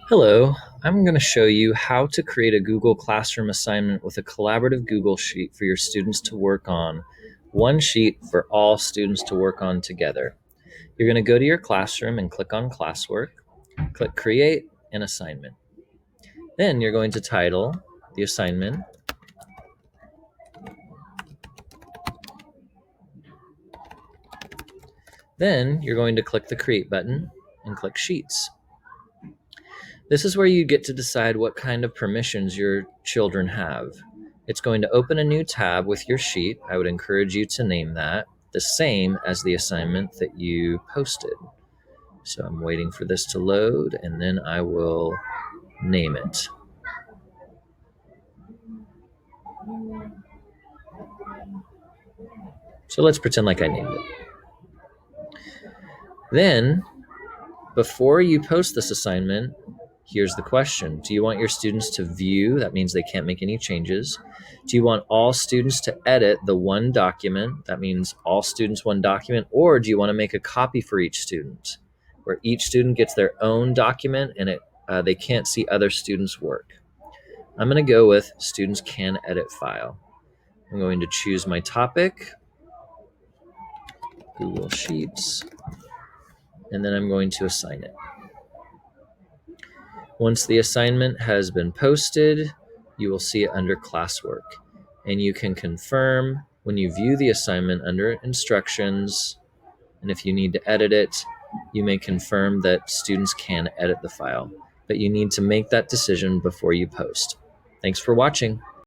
Hello, I'm going to show you how to create a Google Classroom assignment with a collaborative Google Sheet for your students to work on. One sheet for all students to work on together. You're going to go to your classroom and click on Classwork, click Create an Assignment. Then you're going to title the assignment. Then you're going to click the Create button and click Sheets. This is where you get to decide what kind of permissions your children have. It's going to open a new tab with your sheet. I would encourage you to name that the same as the assignment that you posted. So I'm waiting for this to load and then I will name it. So let's pretend like I named it. Then, before you post this assignment, here's the question. Do you want your students to view? That means they can't make any changes. Do you want all students to edit the one document? That means all students one document. Or do you want to make a copy for each student where each student gets their own document and they can't see other students' work? I'm going to go with students can edit file. I'm going to choose my topic, Google Sheets, and then I'm going to assign it. Once the assignment has been posted, you will see it under classwork, and you can confirm when you view the assignment under instructions, and if you need to edit it, you may confirm that students can edit the file, but you need to make that decision before you post. Thanks for watching.